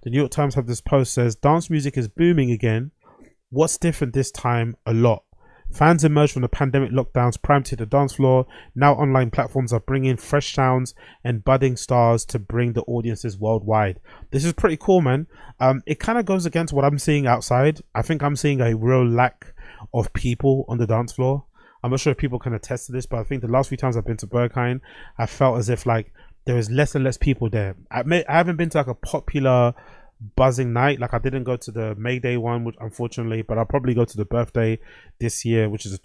The New York Times have this post says dance music is booming again. What's different this time? A lot. Fans emerged from the pandemic lockdowns primed to the dance floor. Now online platforms are bringing fresh sounds and budding stars to bring the audiences worldwide. This is pretty cool, man. It kind of goes against what I'm seeing outside. I think I'm seeing a real lack of people on the dance floor. I'm not sure if people can attest to this, but I think the last few times I've been to Berghain, I felt as if like there is less and less people there. I haven't been to like a popular buzzing night. Like I didn't go to the May Day one, which unfortunately, but I'll probably go to the birthday this year, which is it's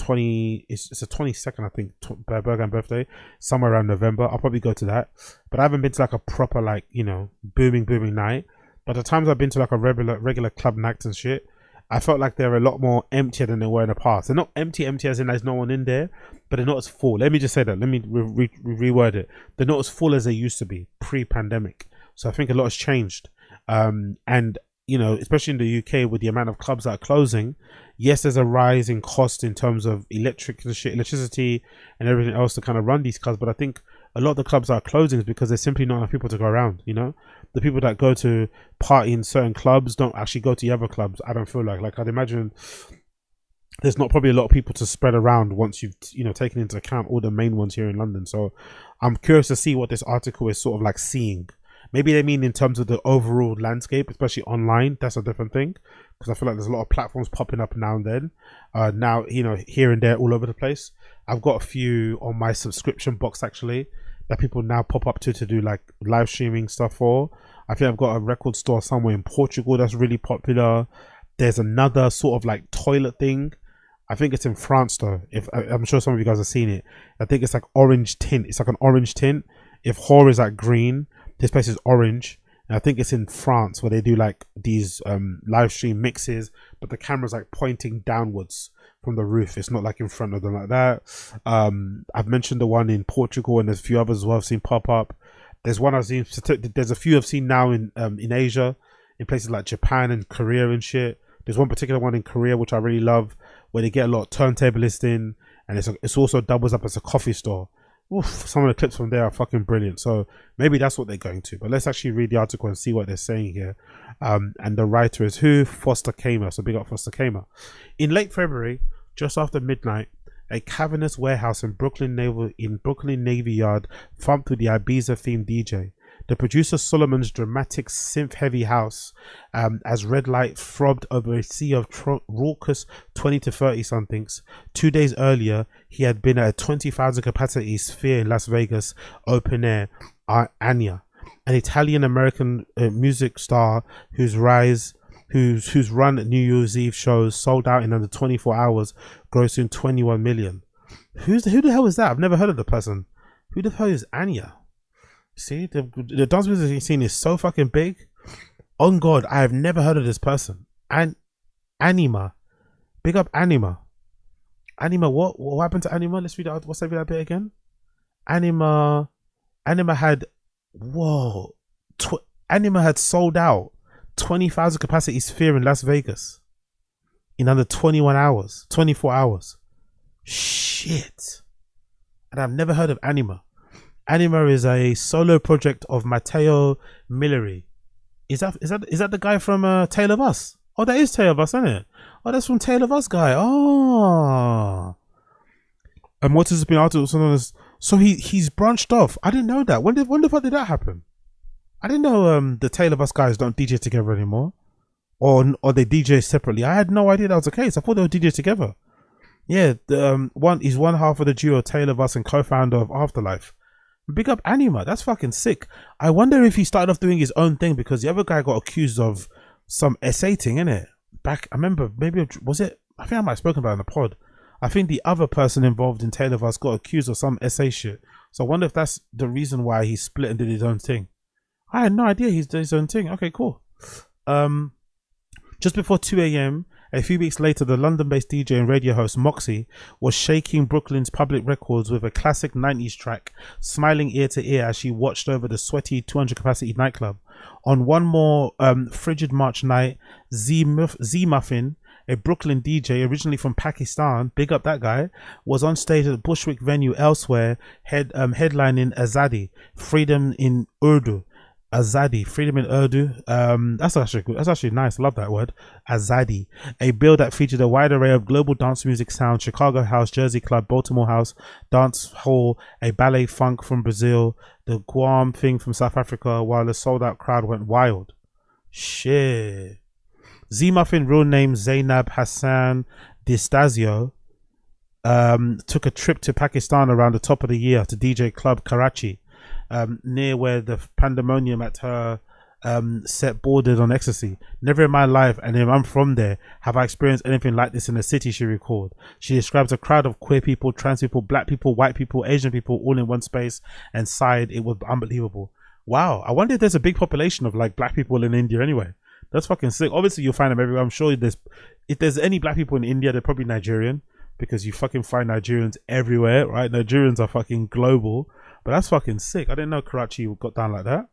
a 22nd, I think, Berghain birthday, somewhere around November. I'll probably go to that, but I haven't been to like a proper like, you know, booming night. But the times I've been to like a regular club nights and shit, I felt like they're a lot more emptier than they were in the past. They're not empty as in there's no one in there, but they're not as full. Let me just say that. Let me reword it. They're not as full as they used to be pre-pandemic. So I think a lot has changed. And, you know, especially in the UK with the amount of clubs that are closing, yes, there's a rise in cost in terms of electricity and everything else to kind of run these clubs. But I think a lot of the clubs that are closing is because there's simply not enough people to go around, you know? The people that go to party in certain clubs don't actually go to the other clubs. I don't feel like I'd imagine there's not probably a lot of people to spread around once you've, you know, taken into account all the main ones here in London. So I'm curious to see what this article is sort of like seeing. Maybe they mean in terms of the overall landscape, especially online. That's a different thing, because I feel like there's a lot of platforms popping up now and then. Now, you know, here and there, all over the place. I've got a few on my subscription box actually that people now pop up to do like live streaming stuff for. I think I've got a record store somewhere in Portugal that's really popular. There's another sort of like toilet thing. I think it's in France though. I'm sure some of you guys have seen it. I think it's like orange tint. It's like an orange tint. If whore is like green, this place is orange. And I think it's in France where they do like these live stream mixes, but the camera's like pointing downwards from the roof. It's not like in front of them like that. I've mentioned the one in Portugal, and there's a few others as well I've seen pop up. There's one I've seen. There's a few I've seen now in Asia, in places like Japan and Korea and shit. There's one particular one in Korea which I really love, where they get a lot of turntablists in, and it's also doubles up as a coffee store. Oof, some of the clips from there are fucking brilliant. So maybe that's what they're going to. But let's actually read the article and see what they're saying here. And the writer is who? Foster Kamer. So big up Foster Kamer. In late February, just after midnight, a cavernous warehouse in Brooklyn Navy Yard thumped with the Ibiza-themed DJ. The producer Solomon's dramatic synth-heavy house, as red light throbbed over a sea of raucous 20 to 30-somethings. 2 days earlier, he had been at a 20,000 capacity Sphere in Las Vegas open air. Anya, an Italian-American music star whose run at New Year's Eve shows sold out in under 24 hours, grossing 21 million. Who the hell is that? I've never heard of the person. Who the hell is Anya? See, the dance music scene is so fucking big. On God, I have never heard of this person. And Anima, big up Anima. Anima, what happened to Anima? Let's read out. What's that bit again? Anima had Anima had sold out 20,000 capacity Sphere in Las Vegas in under 21 hours, 24 hours. Shit. And I've never heard of Anima. Anima is a solo project of Matteo Milleri. Is that the guy from Tale of Us? Oh, that is Tale of Us, isn't it? Oh, that's from Tale of Us guy. Oh. And what has been also known as, so he's branched off. I didn't know that. When the fuck did that happen? I didn't know the Tale of Us guys don't DJ together anymore. Or they DJ separately. I had no idea that was the case. I thought they were DJ together. Yeah, he's one half of the duo Tale of Us and co-founder of Afterlife. Big up Anima. That's fucking sick. I wonder if he started off doing his own thing, because the other guy got accused of some SA thing, innit? Back, I remember, maybe, was it? I think I might have spoken about it in the pod. I think the other person involved in Tale of Us got accused of some SA shit. So I wonder if that's the reason why he split and did his own thing. I had no idea he's did his own thing. Okay, cool. Just before 2 a.m, a few weeks later, the London-based DJ and radio host Moxie was shaking Brooklyn's public records with a classic 90s track, smiling ear to ear as she watched over the sweaty 200-capacity nightclub. On one more frigid March night, Z Muffin, a Brooklyn DJ originally from Pakistan, big up that guy, was on stage at the Bushwick venue elsewhere, headlining Azadi, Freedom in Urdu. Azadi, freedom in Urdu. That's actually good. That's actually nice. I love that word. Azadi, a bill that featured a wide array of global dance music sounds: Chicago house, Jersey club, Baltimore house, dance hall, a ballet funk from Brazil, the Guam thing from South Africa, while the sold out crowd went wild. Shit. Z Muffin, real name Zainab Hassan Distasio, took a trip to Pakistan around the top of the year to DJ Club Karachi, near where the pandemonium at her set bordered on ecstasy. Never in my life, and if I'm from there, have I experienced anything like this in the city, she recalled. She describes a crowd of queer people, trans people, black people, white people, Asian people, all in one space, and sighed it was unbelievable. Wow, I wonder if there's a big population of like black people in India anyway. That's fucking sick. Obviously, you'll find them everywhere. I'm sure if there's any black people in India, they're probably Nigerian, because you fucking find Nigerians everywhere, right? Nigerians are fucking global, but that's fucking sick. I didn't know Karachi got down like that.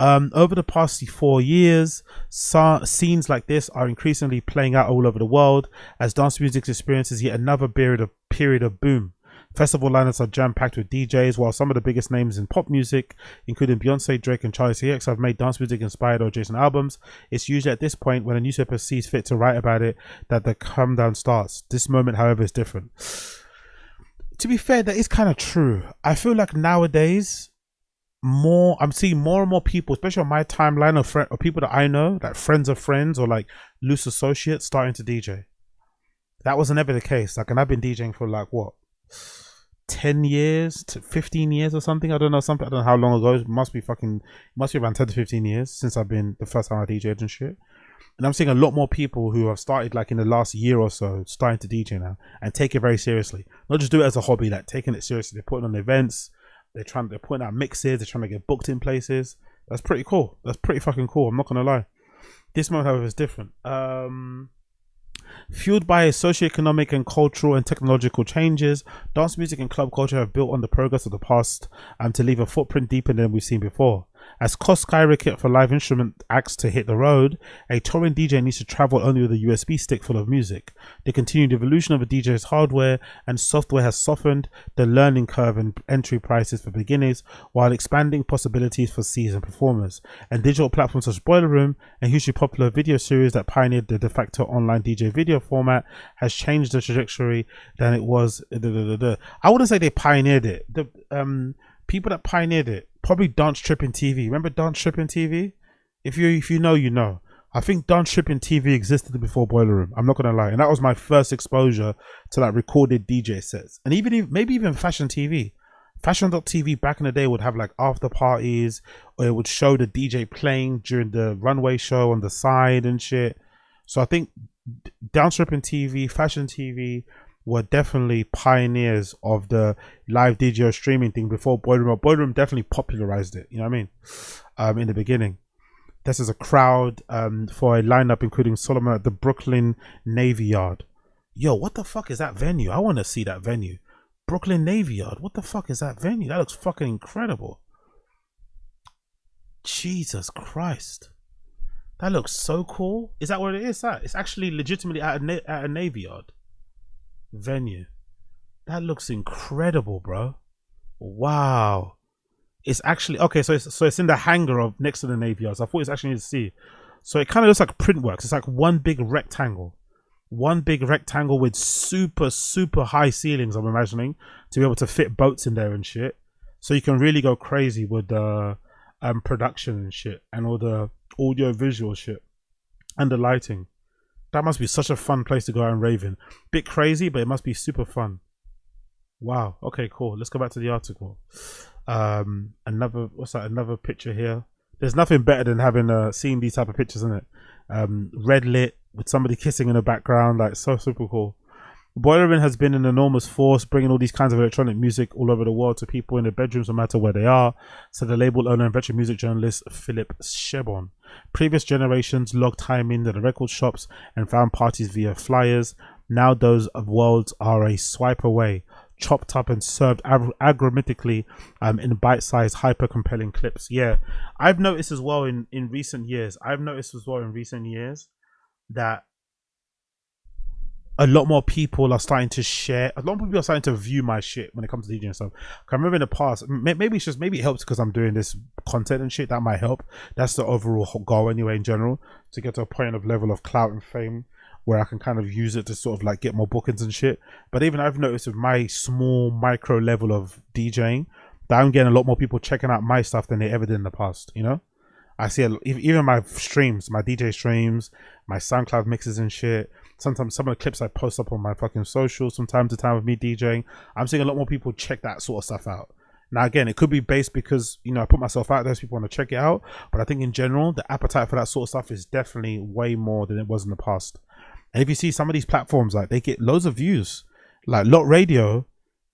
Over the past 4 years, scenes like this are increasingly playing out all over the world as dance music experiences yet another period of boom. Festival lineups are jam-packed with DJs, while some of the biggest names in pop music, including Beyonce, Drake, and Charlie XCX, have made dance music inspired or adjacent albums. It's usually at this point, when a newspaper sees fit to write about it, that the come down starts. This moment, however, is different. To be fair, that is kind of true. I feel like nowadays, I'm seeing more and more people, especially on my timeline of people that I know, like friends of friends or like loose associates, starting to DJ. That wasn't ever the case. Like, and I've been DJing for like what, 10 years to 15 years or something. I don't know how long ago. It must be around 10 to 15 years since I've been the first time I DJed and shit. And I'm seeing a lot more people who have started like in the last year or so starting to DJ now and take it very seriously. Not just do it as a hobby, like taking it seriously. They're putting on events, they're putting out mixes, they're trying to get booked in places. That's pretty cool. That's pretty fucking cool. I'm not gonna lie. This month, however, is different. Fueled by socioeconomic and cultural and technological changes, dance music and club culture have built on the progress of the past to leave a footprint deeper than we've seen before. As costs skyrocket for live instrument acts to hit the road, a touring DJ needs to travel only with a USB stick full of music. The continued evolution of a DJ's hardware and software has softened the learning curve and entry prices for beginners, while expanding possibilities for seasoned performers. And digital platforms such as Boiler Room, a hugely popular video series that pioneered the de facto online DJ video format, has changed the trajectory than it was. I wouldn't say they pioneered it. The people that pioneered it, probably Dance Tripping TV. Remember Dance Tripping TV? If you know, you know. I think Dance Tripping TV existed before Boiler Room. I'm not gonna lie, and that was my first exposure to like recorded DJ sets, and maybe even Fashion TV. Fashion.tv back in the day would have like after parties, or it would show the DJ playing during the runway show on the side and shit. So I think Dance Tripping TV, Fashion TV were definitely pioneers of the live DJ streaming thing before Boiler Room. Boiler Room definitely popularized it, you know what I mean? In the beginning. This is a crowd for a lineup including Solomon at the Brooklyn Navy Yard. Yo, what the fuck is that venue? I want to see that venue. Brooklyn Navy Yard. What the fuck is that venue? That looks fucking incredible. Jesus Christ. That looks so cool. Is that what it is? It's actually legitimately at a Navy Yard venue. That looks incredible, bro. Wow. It's actually okay. So it's in the hangar of next to the Navy Yard. So I thought it's actually near the sea. So it kind of looks like Printworks. It's like one big rectangle with super high ceilings. I'm imagining to be able to fit boats in there and shit. So you can really go crazy with the production and shit, and all the audio visual shit and the lighting. That must be such a fun place to go out and rave in. Bit crazy, but it must be super fun. Wow. Okay, cool. Let's go back to the article. Another picture here. There's nothing better than having seen these type of pictures, isn't it? Red lit with somebody kissing in the background, like so super cool. Boiler Room has been an enormous force, bringing all these kinds of electronic music all over the world to people in their bedrooms, no matter where they are, said the label owner and veteran music journalist Philip Shebon. Previous generations logged time in at the record shops and found parties via flyers. Now those worlds are a swipe away, chopped up and served algorithmically in bite-sized, hyper-compelling clips. Yeah, I've noticed as well in recent years. That a lot more people are starting to share. A lot more people are starting to view my shit when it comes to DJing and stuff. I remember in the past, maybe it helps because I'm doing this content and shit. That might help. That's the overall goal anyway, in general, to get to a point of level of clout and fame where I can kind of use it to sort of like get more bookings and shit. But even I've noticed with my small micro level of DJing that I'm getting a lot more people checking out my stuff than they ever did in the past. You know, I see even my streams, my DJ streams, my SoundCloud mixes and shit. Sometimes some of the clips I post up on my fucking socials from time to time of me DJing, I'm seeing a lot more people check that sort of stuff out. Now, again, it could be based because, you know, I put myself out there, so people want to check it out. But I think in general, the appetite for that sort of stuff is definitely way more than it was in the past. And if you see some of these platforms, like they get loads of views. Like Lot Radio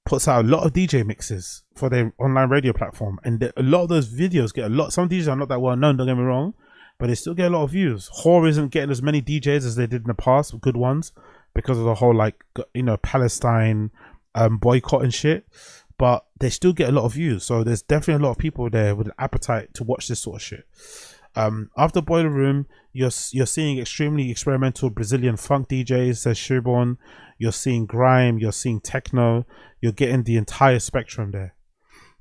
puts out a lot of DJ mixes for their online radio platform. And a lot of those videos get a lot. Some DJs are not that well known, don't get me wrong, but they still get a lot of views. Whore isn't getting as many DJs as they did in the past, good ones, because of the whole, like, you know, Palestine boycott and shit. But they still get a lot of views. So there's definitely a lot of people there with an appetite to watch this sort of shit. After Boiler Room, you're seeing extremely experimental Brazilian funk DJs, says Sheerborn. You're seeing grime, you're seeing techno. You're getting the entire spectrum there.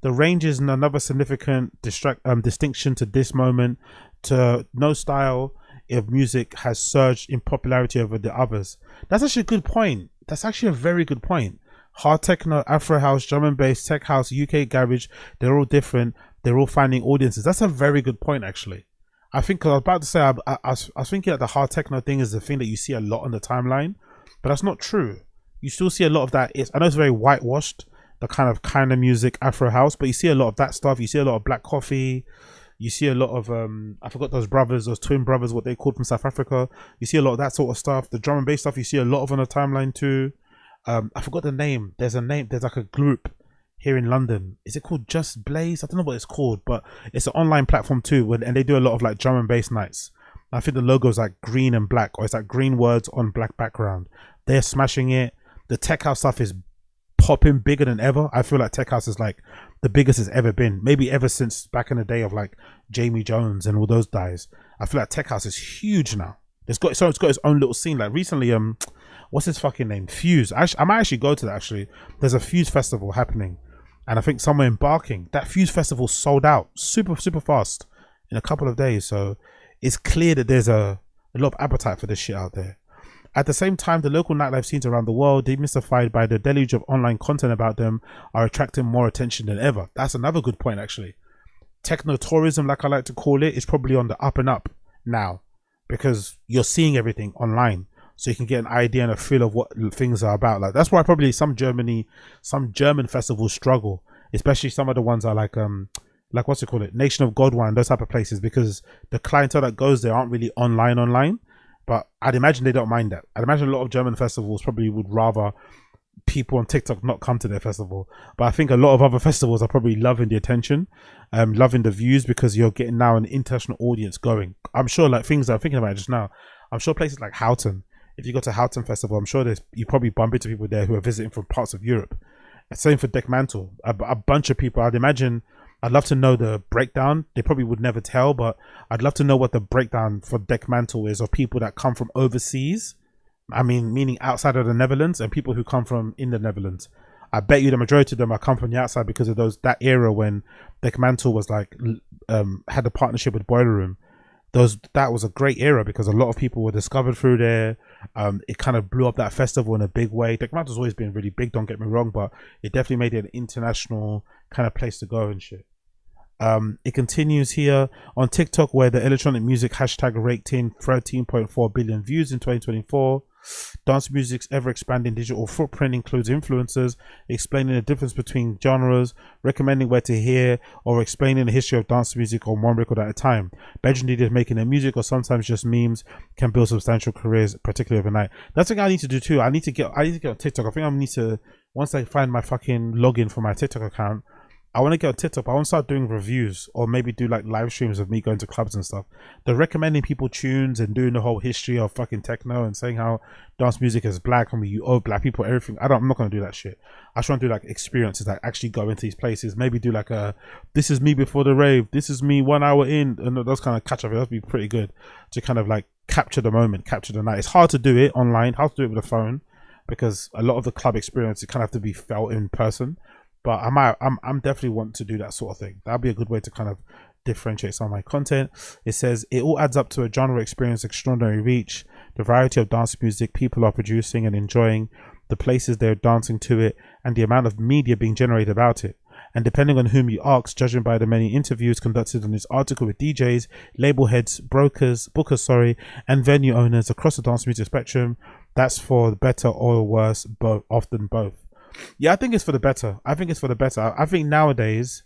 The range is another significant distinction to this moment. To no style of music has surged in popularity over the others. That's actually a good point. That's actually a very good point. Hard techno, Afro house, drum and bass, tech house, UK garage, they're all different. They're all finding audiences. That's a very good point, actually. I think, cause I was about to say, I was thinking that the hard techno thing is the thing that you see a lot on the timeline, but that's not true. You still see a lot of that. I know it's very whitewashed, the kind of music, Afro house, but you see a lot of that stuff. You see a lot of Black Coffee. You see a lot of, I forgot those twin brothers, what they called from South Africa. You see a lot of that sort of stuff. The drum and bass stuff, you see a lot of on the timeline too. I forgot the name. There's like a group here in London. Is it called Just Blaze? I don't know what it's called, but it's an online platform too, and they do a lot of like drum and bass nights. I think the logo is like green and black, or it's like green words on black background. They're smashing it. The tech house stuff is popping bigger than ever. I feel like tech house is like the biggest it's ever been, maybe ever since back in the day of like Jamie Jones and all those guys. I feel like tech house is huge now. It's got its own little scene. Like recently, what's his fucking name? Fuse. I might actually go to that. Actually, there's a Fuse festival happening, and I think somewhere in Barking. That Fuse festival sold out super fast in a couple of days. So it's clear that there's a lot of appetite for this shit out there. At the same time, the local nightlife scenes around the world, demystified by the deluge of online content about them, are attracting more attention than ever. That's another good point, actually. Techno tourism, like I like to call it, is probably on the up and up now, because you're seeing everything online, so you can get an idea and a feel of what things are about. Like that's why probably some German festivals struggle, especially some of the ones are like what's it called, Nation of Godwine, those type of places, because the clientele that goes there aren't really online. But I'd imagine they don't mind that. I'd imagine a lot of German festivals probably would rather people on TikTok not come to their festival. But I think a lot of other festivals are probably loving the attention, loving the views, because you're getting now an international audience going. I'm sure, like things that I'm thinking about just now, I'm sure places like Houghton, if you go to Houghton Festival, I'm sure you probably bump into people there who are visiting from parts of Europe. Same for Dekmantel, a bunch of people. I'd love to know the breakdown. They probably would never tell, but I'd love to know what the breakdown for Dekmantel is of people that come from overseas. I mean, meaning outside of the Netherlands, and people who come from in the Netherlands. I bet you the majority of them are come from the outside because of that era when Dekmantel was like had a partnership with Boiler Room. That was a great era because a lot of people were discovered through there. It kind of blew up that festival in a big way. Dekmantel's always been really big, don't get me wrong, but it definitely made it an international kind of place to go and shit. It continues here on TikTok, where the electronic music hashtag raked in 13.4 billion views in 2024. Dance music's ever-expanding digital footprint includes influencers explaining the difference between genres, recommending where to hear, or explaining the history of dance music on one record at a time. Bedroom DJs making their music, or sometimes just memes, can build substantial careers, particularly overnight. That's what I need to do too. I need to get on TikTok. I think I need to, once I find my fucking login for my TikTok account, I want to get on TikTok. I want to start doing reviews, or maybe do like live streams of me going to clubs and stuff. They're recommending people tunes and doing the whole history of fucking techno and saying how dance music is black and you owe black people everything. I'm not going to do that shit. I just want to do like experiences, like actually go into these places. Maybe do like this is me before the rave. This is me 1 hour in, and those kind of catch up. That'd be pretty good to kind of like capture the moment, capture the night. It's hard to do it online, hard to do it with a phone. because a lot of the club experience you kind of have to be felt in person. But I'm definitely want to do that sort of thing. That'd be a good way to kind of differentiate some of my content. It says it all adds up to a genre experience, extraordinary reach, the variety of dance music people are producing and enjoying, the places they're dancing to it, and the amount of media being generated about it. And depending on whom you ask, judging by the many interviews conducted in this article with DJs, label heads, bookers, and venue owners across the dance music spectrum, that's for the better or worse, both, often both. Yeah, I think it's for the better. I think it's for the better. I think nowadays,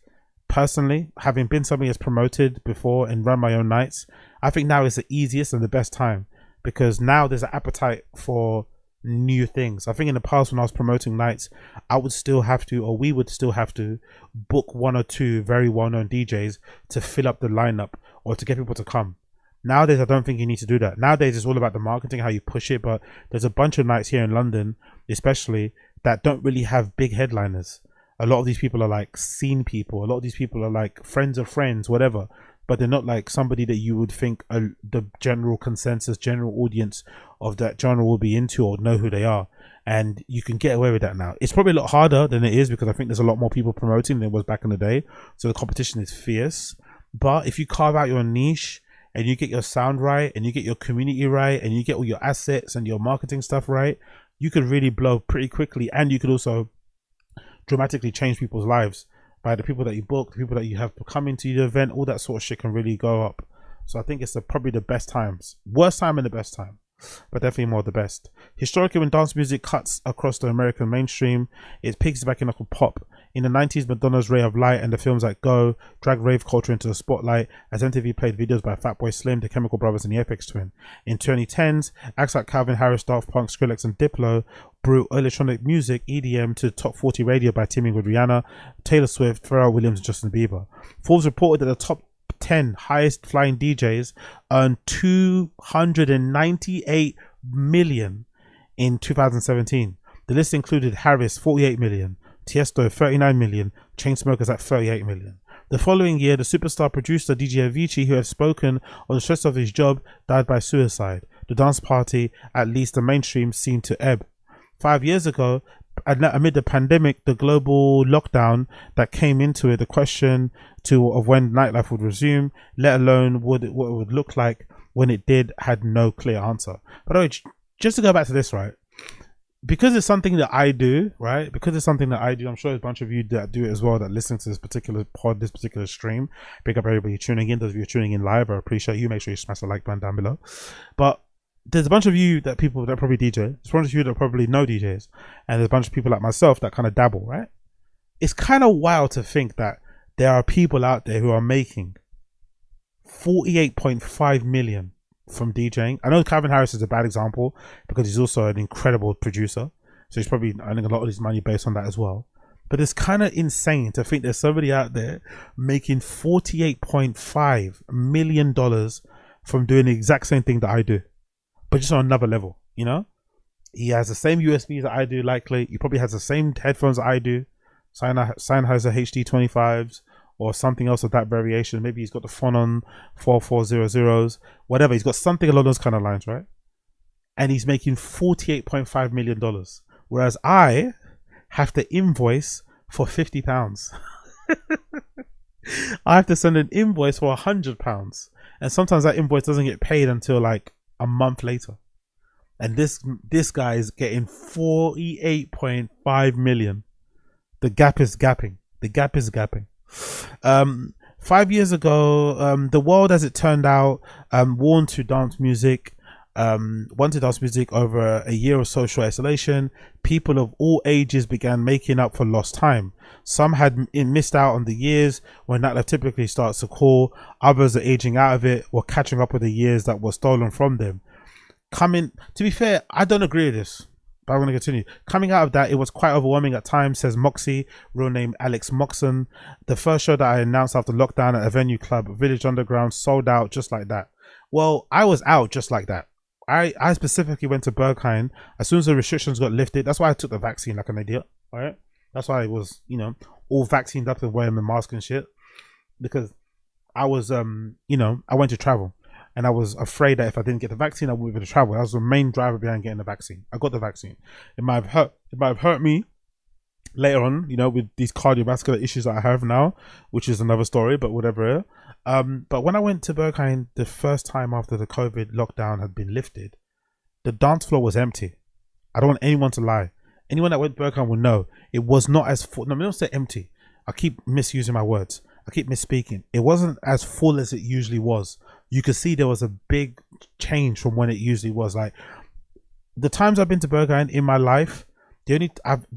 personally, having been something that's promoted before and run my own nights, I think now is the easiest and the best time, because now there's an appetite for new things. I think in the past when I was promoting nights, I would still have to, or we would still have to, book one or two very well-known DJs to fill up the lineup or to get people to come. Nowadays, I don't think you need to do that. Nowadays, it's all about the marketing, how you push it. But there's a bunch of nights here in London, especially, that don't really have big headliners. A lot of these people are like scene people. A lot of these people are like friends of friends, whatever. But they're not like somebody that you would think the general consensus, general audience of that genre will be into or know who they are. And you can get away with that now. It's probably a lot harder than it is because I think there's a lot more people promoting than there was back in the day. So the competition is fierce. But if you carve out your niche and you get your sound right and you get your community right and you get all your assets and your marketing stuff right, you could really blow pretty quickly. And you could also dramatically change people's lives by the people that you book, the people that you have coming to the event. All that sort of shit can really go up. So I think it's probably the best times. Worst time and the best time, but definitely more the best. Historically, when dance music cuts across the American mainstream, it peaks back in pop. In the 90s, Madonna's Ray of Light and the films like Go dragged rave culture into the spotlight as MTV played videos by Fatboy Slim, the Chemical Brothers, and the Aphex Twin. In 2010s, acts like Calvin Harris, Daft Punk, Skrillex, and Diplo brought electronic music, EDM, to top 40 radio by teaming with Rihanna, Taylor Swift, Pharrell Williams, and Justin Bieber. Forbes reported that the top 10 highest flying DJs earned $298 million in 2017. The list included Harris, 48 million, Tiesto, 39 million, Chainsmokers at 38 million. The following year, the superstar producer DJ Avicii, who had spoken on the stress of his job, died by suicide. The dance party, at least the mainstream, seemed to ebb. 5 years ago, amid the pandemic, the global lockdown that came into it, the question of when nightlife would resume, let alone what it would look like when it did, had no clear answer. But anyway, just to go back to this, right? Because it's something that I do, right? Because it's something that I do, I'm sure there's a bunch of you that do it as well that listen to this particular pod, this particular stream. Pick up everybody tuning in. Those of you tuning in live, I appreciate you. Make sure you smash the like button down below. But there's a bunch of you that people that probably DJ. There's a bunch of you that probably know DJs, and there's a bunch of people like myself that kind of dabble, right? It's kind of wild to think that there are people out there who are making 48.5 million from DJing. I know Calvin Harris is a bad example because he's also an incredible producer, so he's probably earning a lot of his money based on that as well. But it's kind of insane to think there's somebody out there making $48.5 million from doing the exact same thing that I do, but just on another level. You know, he has the same USBs that I do, likely. He probably has the same headphones that I do, Sennheiser HD25s, or something else of that variation. Maybe he's got the Phonon 4400s, whatever. He's got something along those kind of lines, right? And he's making $48.5 million. Whereas I have to invoice for £50. I have to send an invoice for £100. And sometimes that invoice doesn't get paid until like a month later. And this guy is getting 48.5 million. The gap is gapping. The gap is gapping. 5 years ago, the world, as it turned out, wanted dance music over a year of social isolation. People of all ages began making up for lost time. Some had missed out on the years when nightlife typically starts to call. Others are aging out of it or catching up with the years that were stolen from them. To be fair, I don't agree with this, but I want to continue. Coming out of that, it was quite overwhelming at times, says Moxie, real name Alex Moxon. The first show that I announced after lockdown at a venue club, Village Underground, sold out just like that. Well, I was out just like that. I specifically went to Berghain as soon as the restrictions got lifted. That's why I took the vaccine like an idiot, all right? That's why I was, all vaccinated up and wearing my mask and shit, because I was, I went to travel. and I was afraid that if I didn't get the vaccine, I wouldn't be able to travel. That was the main driver behind getting the vaccine. I got the vaccine. It might have hurt me later on, you know, with these cardiovascular issues that I have now, which is another story, but whatever. But when I went to Berghain the first time after the COVID lockdown had been lifted, the dance floor was empty. I don't want anyone to lie. Anyone that went to Berghain will know it was not as full. No, I don't say empty. I keep misusing my words. I keep misspeaking. It wasn't as full as it usually was. You could see there was a big change from when it usually was. Like the times I've been to Berghain in my life, the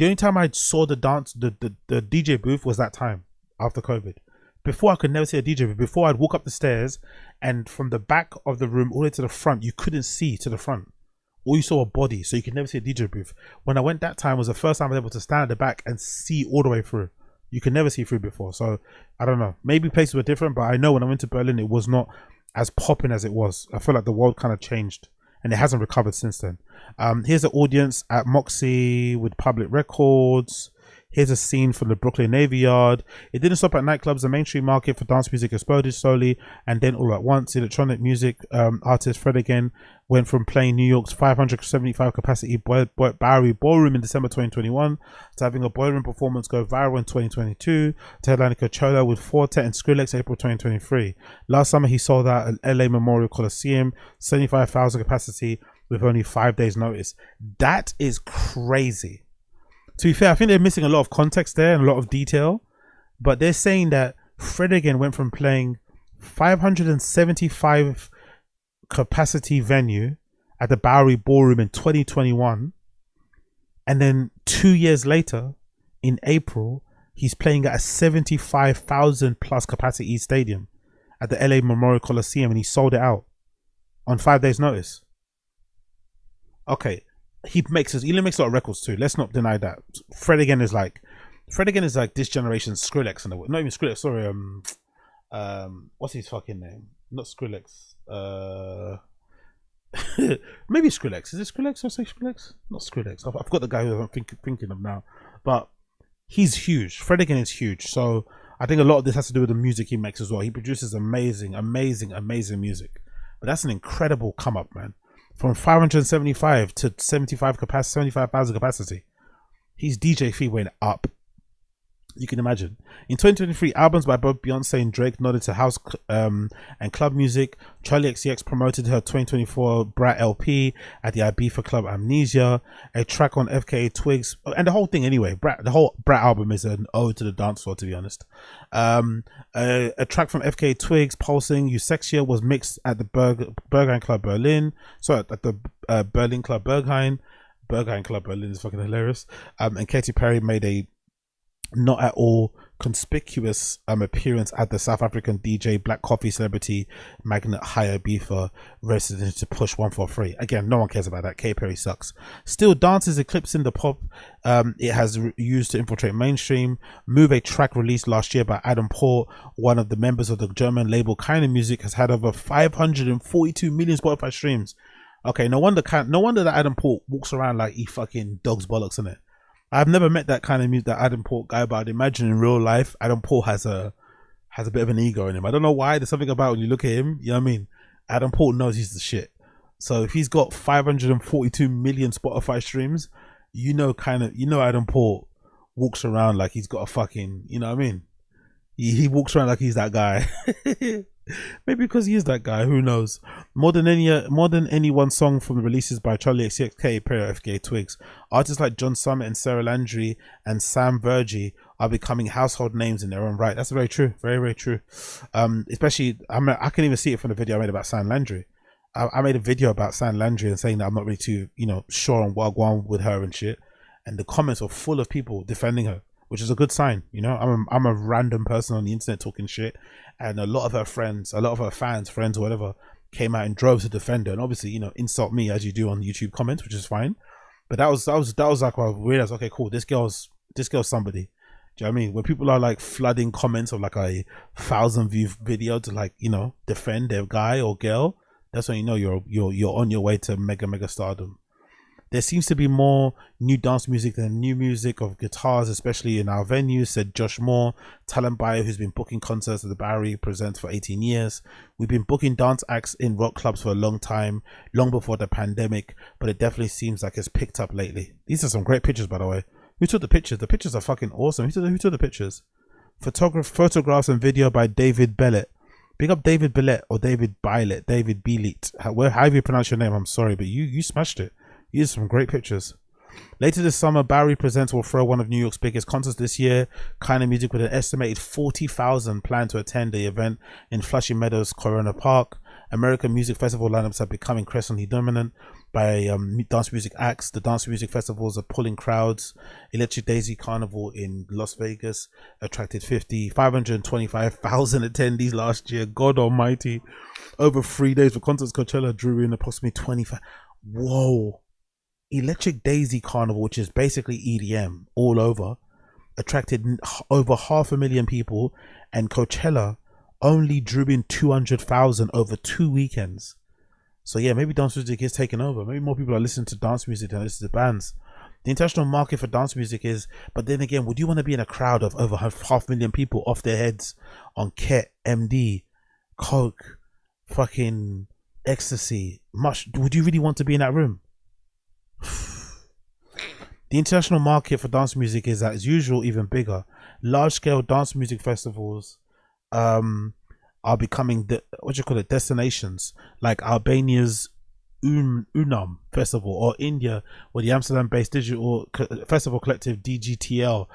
only time I saw the DJ booth was that time after COVID. Before I could never see a DJ booth. Before I'd walk up the stairs, and from the back of the room all the way to the front, you couldn't see to the front. All you saw a body, so you could never see a DJ booth. When I went that time was the first time I was able to stand at the back and see all the way through. You could never see through before. So I don't know. Maybe places were different, but I know when I went to Berlin, it was not as popping as it was. I feel like the world kind of changed, and it hasn't recovered since then. Here's the audience at Moxie with Public Records. Here's a scene from the Brooklyn Navy Yard. It didn't stop at nightclubs. The mainstream market for dance music exploded slowly, and then all at once, electronic music artist Fred again went from playing New York's 575 capacity Bowery Ballroom in December 2021 to having a ballroom performance go viral in 2022, to headlining Coachella with Forte and Skrillex April 2023. Last summer, he sold out at LA Memorial Coliseum, 75,000 capacity with only 5 days notice. That is crazy. To be fair, I think they're missing a lot of context there and a lot of detail, but they're saying that Fred again went from playing 575 capacity venue at the Bowery Ballroom in 2021, and then 2 years later in April he's playing at a 75,000 plus capacity stadium at the LA Memorial Coliseum, and he sold it out on 5 days notice. Okay, he makes a lot of records too, let's not deny that. Fred again is like this generation's Skrillex, in a way. Not even Skrillex, sorry, what's his fucking name? Not Skrillex. Maybe Skrillex. Is it Skrillex? I say Skrillex? Not Skrillex. I've got the guy who I'm thinking of now, but he's huge. Fred again is huge. So I think a lot of this has to do with the music he makes as well. He produces amazing music. But that's an incredible come up, man. From 575 to 75,000 capacity. His DJ fee went up. You can imagine. In 2023, albums by both Beyonce and Drake nodded to house and club music. Charlie XCX promoted her 2024 Brat LP at the Ibiza club Amnesia. A track on FKA Twigs, and the whole thing anyway. The whole Brat album is an ode to the dance floor, to be honest. A track from FKA Twigs, Pulsing You Sexier, was mixed at the Berghain Club Berlin. Sorry, at the Berlin Club Berghain. Berghain Club Berlin is fucking hilarious. And Katy Perry made a not at all conspicuous appearance at the South African DJ Black Coffee celebrity magnet High Ibiza resident to Push 143. Again, no one cares about that. Katy Perry sucks. Still, dance is eclipsing the pop it has used to infiltrate mainstream. Move, a track released last year by Adam Port, one of the members of the German label Kind of Music, has had over 542 million Spotify streams. Okay, no wonder that Adam Port walks around like he fucking dog's bollocks in it. I've never met that kind of music, that Adam Port guy, but I'd imagine in real life, Adam Port has a bit of an ego in him. I don't know why. There's something about when you look at him, you know what I mean? Adam Port knows he's the shit. So if he's got 542 million Spotify streams, you know Adam Port walks around like he's got a fucking, you know what I mean? He walks around like he's that guy. Maybe because he is that guy, who knows? More than any one song from the releases by Charlie XCX, Katy Perry, FKA Twigs, artists like John Summit and Sarah Landry and Sam Vergy are becoming household names in their own right. That's very true, very, very true. Especially, I can even see it from the video I made about Sam Landry. I made a video about Sam Landry and saying that I'm not really too, sure on what I want with her and shit, and the comments were full of people defending her, which is a good sign. I'm a random person on the internet talking shit, and a lot of her friends, a lot of her fans, friends, or whatever, came out in droves to defend her, and obviously, insult me as you do on YouTube comments, which is fine. But that was like when I realized, okay, cool, this girl's somebody. Do you know what I mean? When people are like flooding comments of like a 1,000 view video to defend their guy or girl, that's when you know you're on your way to mega stardom. There seems to be more new dance music than new music of guitars, especially in our venues, said Josh Moore, talent buyer who's been booking concerts at the Bowery Presents for 18 years. We've been booking dance acts in rock clubs for a long time, long before the pandemic, but it definitely seems like it's picked up lately. These are some great pictures, by the way. Who took the pictures? The pictures are fucking awesome. Who took the pictures? Photographs and video by David Bellet. Big up David Bellet or David Bielet, David Bielet. However you pronounce your name, I'm sorry, but you smashed it. You did some great pictures. Later this summer, Bowery Presents will throw one of New York's biggest concerts this year, Kind of Music, with an estimated 40,000 planned to attend the event in Flushing Meadows, Corona Park. American music festival lineups have become increasingly dominant by dance music acts. The dance music festivals are pulling crowds. Electric Daisy Carnival in Las Vegas attracted 525,000 attendees last year. God almighty. Over 3 days for concerts, Coachella drew in approximately 25. Whoa. Electric Daisy Carnival, which is basically EDM all over, attracted over 500,000 people, and Coachella only drew in 200,000 over 2 weekends. So yeah, maybe dance music is taking over. Maybe more people are listening to dance music than listening to bands. The international market for dance music is, but then again, would you want to be in a crowd of over 500,000 people off their heads on Ket, MD, Coke, fucking ecstasy? Would you really want to be in that room? The international market for dance music is, as usual, even bigger. Large-scale dance music festivals are becoming destinations, like Albania's Unam Festival, or India, where the Amsterdam-based digital festival collective DGTL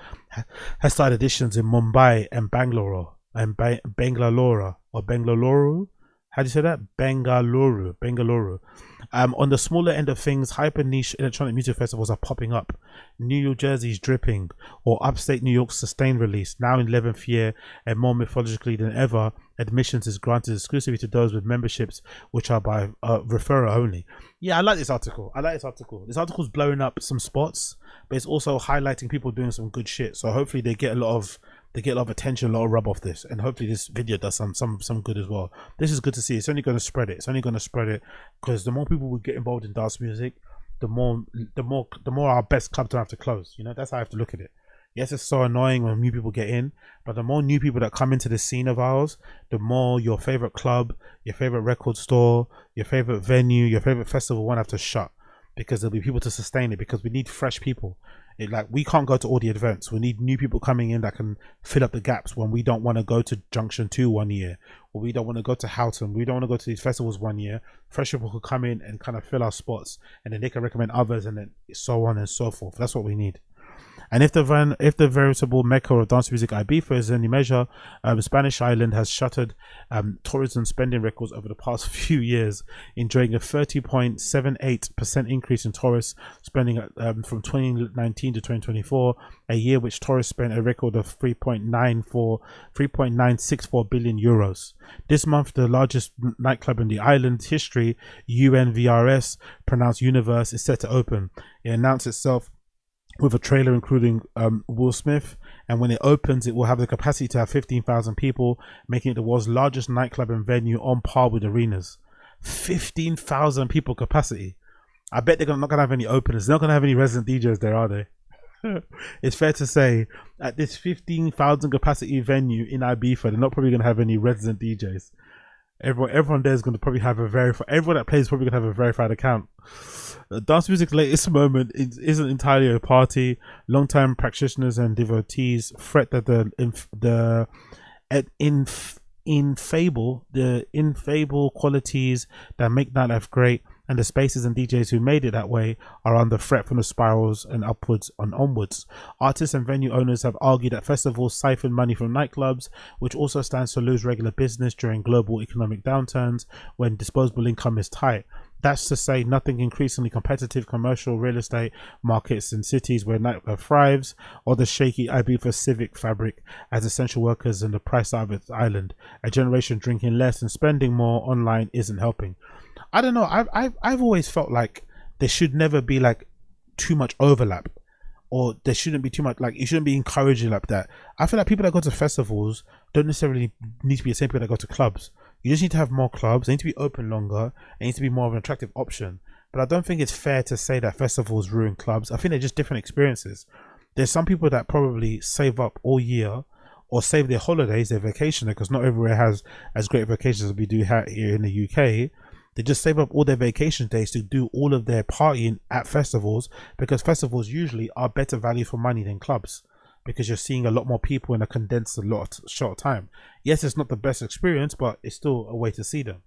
has started editions in Mumbai and Bangalore or Bengaluru. How do you say that? Bengaluru. On the smaller end of things, hyper niche electronic music festivals are popping up. New Jersey's Dripping, or upstate New York's Sustained Release, now in 11th year and more mythologically than ever, admissions is granted exclusively to those with memberships, which are by referral only. Yeah, I like this article. This article's blowing up some spots, but it's also highlighting people doing some good shit. So hopefully they get a lot of attention, a lot of rub off this, and hopefully this video does some good as well. This is good to see. It's only going to spread it. Because the more people we get involved in dance music, the more our best clubs don't have to close. You know, that's how I have to look at it. Yes, it's so annoying when new people get in, but the more new people that come into the scene of ours, the more your favorite club, your favorite record store, your favorite venue, your favorite festival won't have to shut, because there'll be people to sustain it, because we need fresh people. We can't go to all the events. We need new people coming in that can fill up the gaps when we don't want to go to Junction 2 one year, or we don't want to go to Houghton. We don't want to go to these festivals one year. Fresh people could come in and kind of fill our spots, and then they can recommend others, and then so on and so forth. That's what we need. And if the veritable mecca of dance music Ibiza is any measure, Spanish island has shuttered tourism spending records over the past few years, enjoying a 30.78% increase in tourist spending from 2019 to 2024, a year which tourists spent a record of 3.964 billion euros. This month, the largest nightclub in the island's history, UNVRS, pronounced Universe, is set to open. It announced itself with a trailer including Will Smith, and when it opens, it will have the capacity to have 15,000 people, making it the world's largest nightclub and venue, on par with arenas. 15,000 people capacity. I bet they're not gonna have any openers. They're not gonna have any resident DJs there, are they? It's fair to say, at this 15,000 capacity venue in Ibiza, they're not probably gonna have any resident DJs. Everyone there is going to probably have everyone that plays is probably going to have a verified account. Dance music's latest moment isn't entirely a party. Long-time practitioners and devotees fret that the infable qualities that make nightlife great, and the spaces and DJs who made it that way, are under threat from the spirals and upwards and onwards. Artists and venue owners have argued that festivals siphon money from nightclubs, which also stands to lose regular business during global economic downturns when disposable income is tight. That's to say nothing increasingly competitive commercial real estate markets in cities where nightlife thrives, or the shaky Ibiza civic fabric as essential workers and the price of its island. A generation drinking less and spending more online isn't helping. I don't know. I've always felt like there should never be like too much overlap, or there shouldn't be too much, like, you shouldn't be encouraging like that. I feel like people that go to festivals don't necessarily need to be the same people that go to clubs. You just need to have more clubs. They need to be open longer. It needs to be more of an attractive option. but I don't think it's fair to say that festivals ruin clubs. I think they're just different experiences. There's some people that probably save up all year or save their holidays, their vacation, because not everywhere has as great vacations as we do here in the UK. They just save up all their vacation days to do all of their partying at festivals, because festivals usually are better value for money than clubs, because you're seeing a lot more people in a condensed short time. Yes, it's not the best experience, but it's still a way to see them.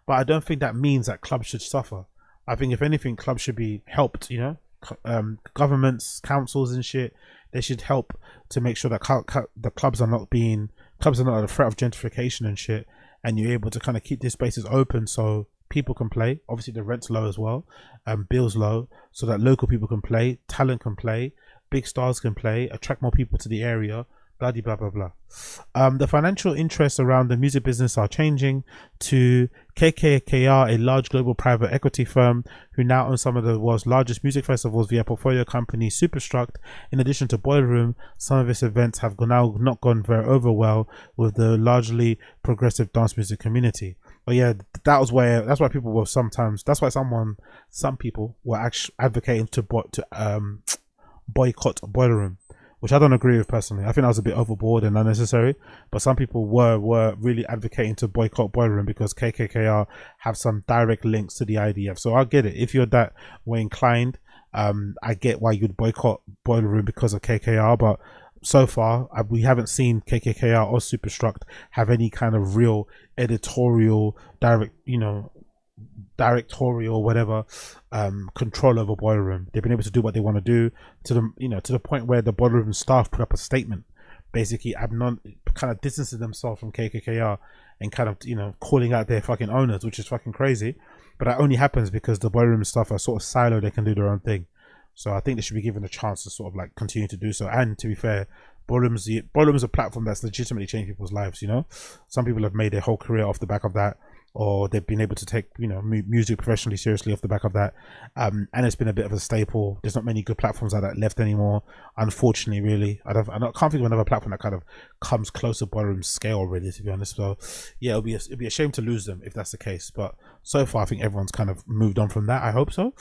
But I don't think that means that clubs should suffer. I think if anything, clubs should be helped, you know. Governments, councils and shit, they should help to make sure that the clubs are not a threat of gentrification and shit, and you're able to kind of keep these spaces open so people can play. Obviously the rent's low as well, bills low, so that local people can play, talent can play, big stars can play, attract more people to the area, blah blah blah blah. The financial interests around the music business are changing to KKR, a large global private equity firm who now owns some of the world's largest music festivals via portfolio company Superstruct. In addition to Boiler Room, some of its events have now not gone very over well with the largely progressive dance music community. But yeah, that's why people were sometimes, that's why some people were actually advocating to boycott Boiler Room, which I don't agree with personally. I think that was a bit overboard and unnecessary, but some people were really advocating to boycott Boiler Room because KKR have some direct links to the IDF. So I get it. If you're that way inclined, I get why you'd boycott Boiler Room because of KKR, but so far we haven't seen KKR or Superstruct have any kind of real editorial directorial whatever control over Boiler Room. They've been able to do what they want to do to the point where the Boiler Room staff put up a statement basically kind of distancing themselves from KKR and kind of calling out their fucking owners, which is fucking crazy. But that only happens because the Boiler Room staff are sort of siloed, they can do their own thing. So I think they should be given a chance to sort of like continue to do so. And to be fair, Boiler Room's a platform that's legitimately changed people's lives. Some people have made their whole career off the back of that, or they've been able to take music professionally seriously off the back of that, and it's been a bit of a staple. There's not many good platforms like that left anymore, unfortunately. Really, I can't think of another platform that kind of comes close to Boiler Room's scale, really, to be honest. So yeah, it'll be a shame to lose them if that's the case, but so far I think everyone's kind of moved on from that. I hope so.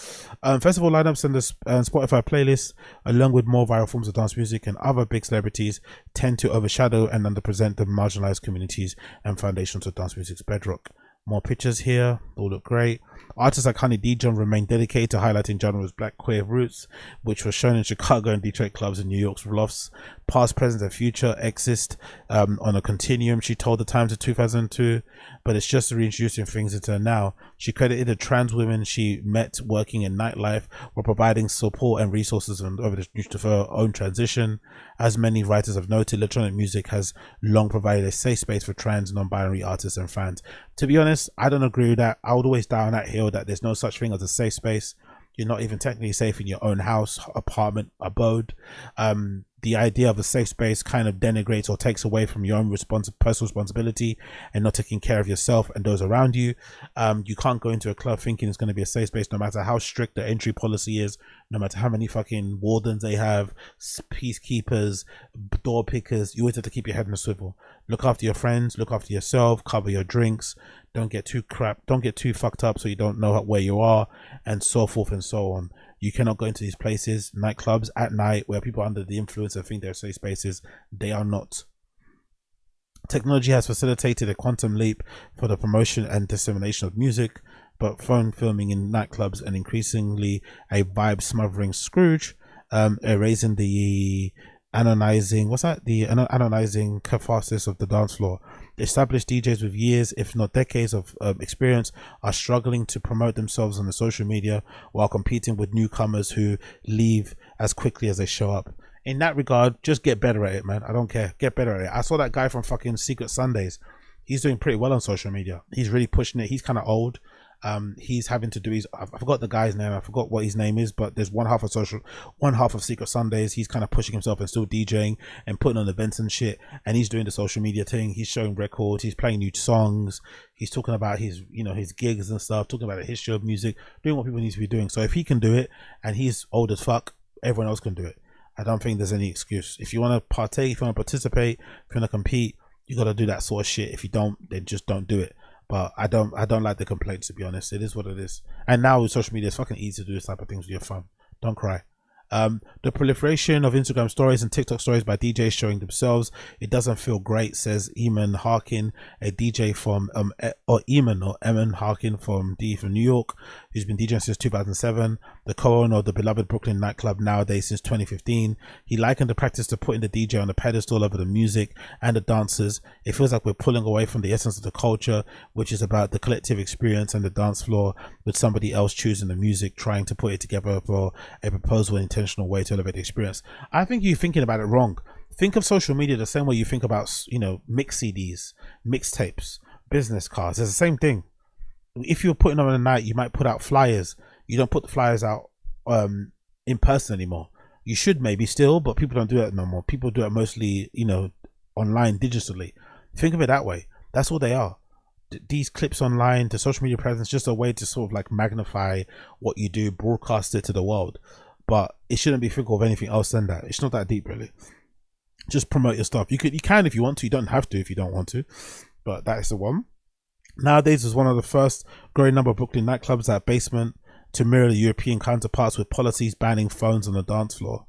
Festival lineups and the Spotify playlist, along with more viral forms of dance music and other big celebrities, tend to overshadow and underrepresent the marginalized communities and foundations of dance music's bedrock. More pictures here, all look great. Artists like Honey Dijon remain dedicated to highlighting genre's black queer roots, which was shown in Chicago and Detroit clubs and New York's lofts. Past, present, and future exist on a continuum, she told the Times in 2002, but it's just reintroducing things into now. She credited the trans women she met working in nightlife while providing support and resources over the her own transition. As many writers have noted, electronic music has long provided a safe space for trans, non-binary artists and fans. To be honest, I don't agree with that. I would always die on that hill that there's no such thing as a safe space. You're not even technically safe in your own house, apartment, abode. The idea of a safe space kind of denigrates or takes away from your own personal responsibility and not taking care of yourself and those around you. You can't go into a club thinking it's going to be a safe space, no matter how strict the entry policy is, no matter how many fucking wardens they have, peacekeepers, door pickers. You always have to keep your head in a swivel. Look after your friends, look after yourself, cover your drinks. Don't get too fucked up so you don't know where you are, and so forth and so on. You cannot go into these places, nightclubs at night, where people are under the influence and think they're safe spaces. They are not. Technology has facilitated a quantum leap for the promotion and dissemination of music, but phone filming in nightclubs and increasingly a vibe smothering Scrooge, erasing the anonizing catharsis of the dance floor. Established DJs with years, if not decades of experience are struggling to promote themselves on the social media while competing with newcomers who leave as quickly as they show up. In that regard, just get better at it, man. I don't care. Get better at it. I saw that guy from fucking Secret Sundays. He's doing pretty well on social media. He's really pushing it. He's kind of old. He's having to do I forgot the guy's name. I forgot what his name is, but there's one half of Secret Sundays. He's kind of pushing himself and still DJing and putting on events and shit. And he's doing the social media thing. He's showing records. He's playing new songs. He's talking about his gigs and stuff, talking about the history of music, doing what people need to be doing. So if he can do it and he's old as fuck, everyone else can do it. I don't think there's any excuse. If you want to partake, if you want to participate, if you want to compete, you got to do that sort of shit. If you don't, then just don't do it. But I don't like the complaints, to be honest. It is what it is. And now with social media, it's fucking easy to do this type of things with your phone. Don't cry. The proliferation of Instagram stories and TikTok stories by DJs showing themselves, it doesn't feel great, says Eamon Harkin, a DJ from Eamon Harkin from New York, who's been DJing since 2007, the co-owner of the beloved Brooklyn nightclub Nowadays since 2015. He likened the practice to putting the DJ on a pedestal over the music and the dancers. It feels like we're pulling away from the essence of the culture, which is about the collective experience and the dance floor, with somebody else choosing the music, trying to put it together for a proposal intentional way to elevate the experience. I think you're thinking about it wrong. Think of social media the same way you think about, mix CDs, mixtapes, business cards. It's the same thing. If you're putting on a night, you might put out flyers. You don't put the flyers out in person anymore. You should maybe still, but people don't do that no more. People do it mostly, online, digitally. Think of it that way. That's what they are. These clips online, the social media presence, just a way to sort of like magnify what you do, broadcast it to the world. But it shouldn't be thinking of anything else than that. It's not that deep, really. Just promote your stuff. You can if you want to. You don't have to if you don't want to. But that is the one. Nowadays is one of the first growing number of Brooklyn nightclubs at Basement to mirror the European counterparts, with policies banning phones on the dance floor.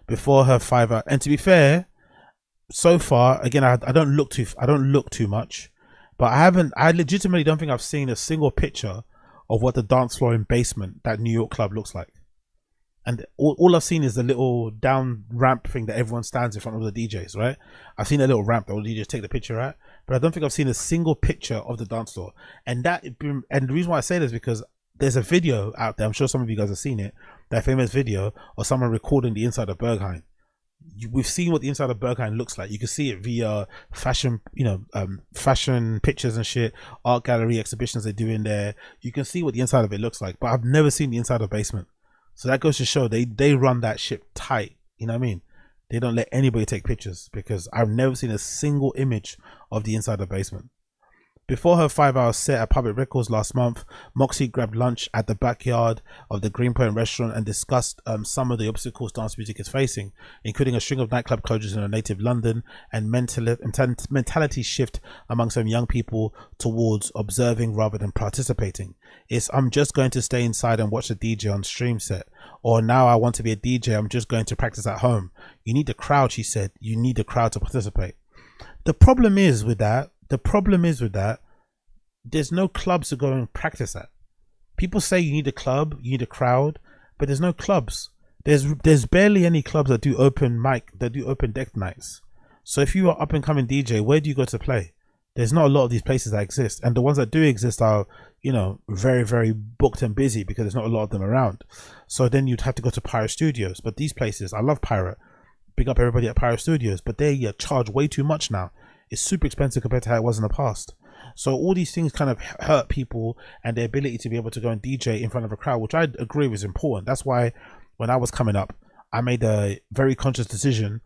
Before her 5 hour, and to be fair, so far, again, I don't look too much, but I legitimately don't think I've seen a single picture of what the dance floor in Basement, that New York club, looks like. And all I've seen is the little down ramp thing that everyone stands in front of the DJs, right? I've seen a little ramp that all the DJs take the picture at, but I don't think I've seen a single picture of the dance floor. And the reason why I say this is because there's a video out there. I'm sure some of you guys have seen it. That famous video of someone recording the inside of Berghain. We've seen what the inside of Berghain looks like. You can see it via fashion, fashion pictures and shit, art gallery exhibitions they do in there. You can see what the inside of it looks like, but I've never seen the inside of Basement. So that goes to show they run that ship tight. You know what I mean? They don't let anybody take pictures, because I've never seen a single image of the inside of Basement. Before her 5 hour set at Public Records last month, Moxie grabbed lunch at the backyard of the Greenpoint restaurant and discussed some of the obstacles dance music is facing, including a string of nightclub closures in her native London and mentality shift among some young people towards observing rather than participating. It's I'm just going to stay inside and watch the DJ on stream set, or now I want to be a DJ, I'm just going to practice at home. You need the crowd, she said. You need the crowd to participate. The problem is with that, there's no clubs to go and practice at. People say you need a club, you need a crowd, but there's no clubs. There's barely any clubs that do open deck nights. So if you are up and coming DJ, where do you go to play? There's not a lot of these places that exist, and the ones that do exist are, very, very booked and busy because there's not a lot of them around. So then you'd have to go to Pirate Studios. But these places, I love Pirate, big up everybody at Pirate Studios, but they charge way too much now. It's super expensive compared to how it was in the past. So all these things kind of hurt people and their ability to be able to go and DJ in front of a crowd, which I agree was important. That's why when I was coming up, I made a very conscious decision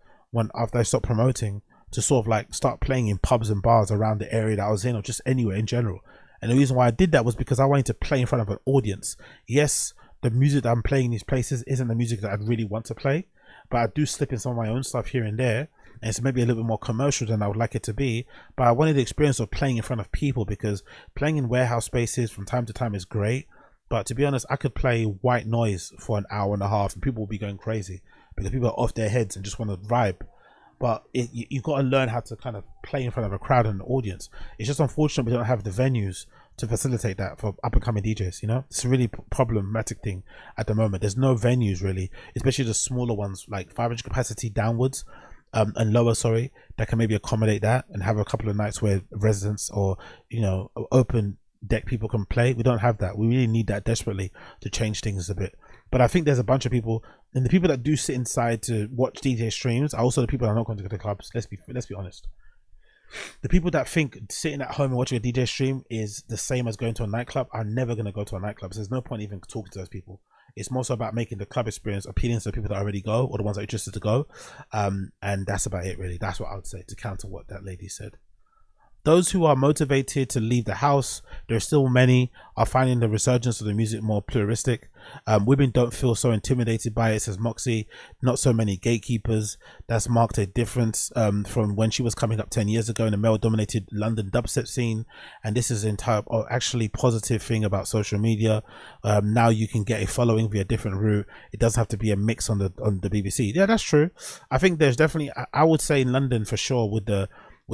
after I stopped promoting to sort of like start playing in pubs and bars around the area that I was in, or just anywhere in general. And the reason why I did that was because I wanted to play in front of an audience. Yes, the music that I'm playing in these places isn't the music that I really want to play, but I do slip in some of my own stuff here and there. And it's maybe a little bit more commercial than I would like it to be, but I wanted the experience of playing in front of people, because playing in warehouse spaces from time to time is great, but to be honest, I could play white noise for an hour and a half and people will be going crazy because people are off their heads and just want to vibe. But you've got to learn how to kind of play in front of a crowd and an audience. It's just unfortunate we don't have the venues to facilitate that for up and coming DJs. It's a really problematic thing at the moment. There's no venues really, especially the smaller ones, like 500 capacity downwards. And lower, that can maybe accommodate that and have a couple of nights where residents or open deck people can play. We don't have that. We really need that desperately to change things a bit. But I think there's a bunch of people, and the people that do sit inside to watch DJ streams are also the people that are not going to go to clubs. Let's be honest. The people that think sitting at home and watching a DJ stream is the same as going to a nightclub are never going to go to a nightclub. So there's no point even talking to those people. It's more so about making the club experience appealing to the people that already go, or the ones that are interested to go. And that's about it, really. That's what I would say to counter what that lady said. those who are motivated to leave the house, there are still many, are finding the resurgence of the music more pluralistic. Women don't feel so intimidated by it, says Moxie. Not so many gatekeepers. That's marked a difference from when she was coming up 10 years ago in the male-dominated London dubstep scene. And this is actually positive thing about social media. Now you can get a following via a different route. It doesn't have to be a mix on the BBC. Yeah, that's true. I think there's definitely, I would say in London for sure, with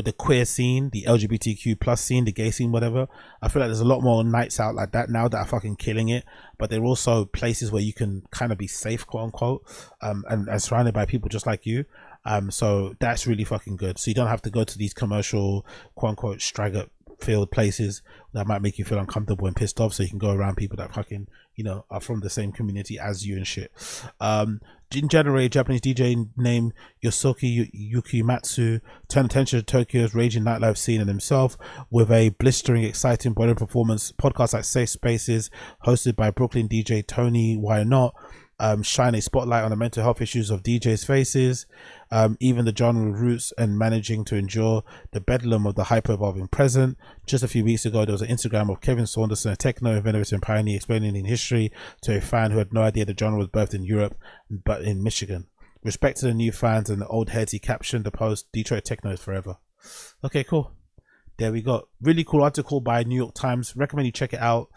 the queer scene, the LGBTQ plus scene, the gay scene, whatever, I feel like there's a lot more nights out like that now that are fucking killing it. But there are also places where you can kind of be safe, quote unquote, and surrounded by people just like you. So that's really fucking good. So you don't have to go to these commercial, quote unquote, straggart field places that might make you feel uncomfortable and pissed off. So you can go around people that fucking, you know, are from the same community as you and shit. In January, a Japanese DJ named Yosuke Yukimatsu turned attention to Tokyo's raging nightlife scene and himself with a blistering, exciting body performance. Podcasts like Safe Spaces, hosted by Brooklyn DJ Tony Why Not, shine a spotlight on the mental health issues of DJs' faces, even the genre roots, and managing to endure the bedlam of the hyper-evolving present. Just a few weeks ago, there was an Instagram of Kevin Saunderson, a techno innovator and pioneer, explaining in history to a fan who had no idea the genre was birthed in Europe but in Michigan. Respect to the new fans and the old heads, he captioned the post, Detroit techno is forever. Okay, cool. There we go. Really cool article by New York Times. Recommend you check it out.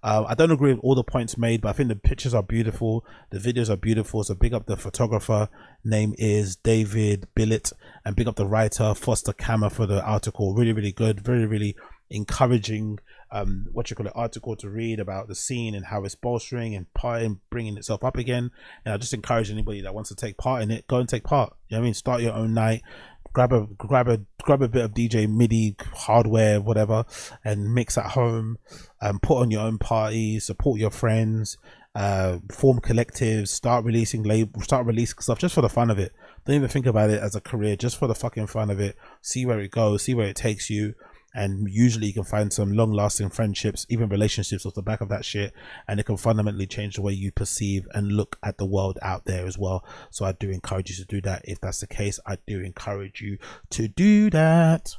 I don't agree with all the points made, but I think the pictures are beautiful. The videos are beautiful. So big up the photographer. Name is David Billett. And big up the writer, Foster Kammer, for the article. Really, really good. Very, really encouraging article to read about the scene and how it's bolstering and bringing itself up again. And I just encourage anybody that wants to take part in it, go and take part. You know what I mean? Start your own night. Grab a bit of DJ MIDI hardware, whatever, and mix at home. Put on your own party. Support your friends. Form collectives. Start releasing stuff just for the fun of it. Don't even think about it as a career. Just for the fucking fun of it. See where it goes. See where it takes you. And usually you can find some long-lasting friendships, even relationships off the back of that shit, and it can fundamentally change the way you perceive and look at the world out there as well. So I do encourage you to do that. If that's the case, I do encourage you to do that.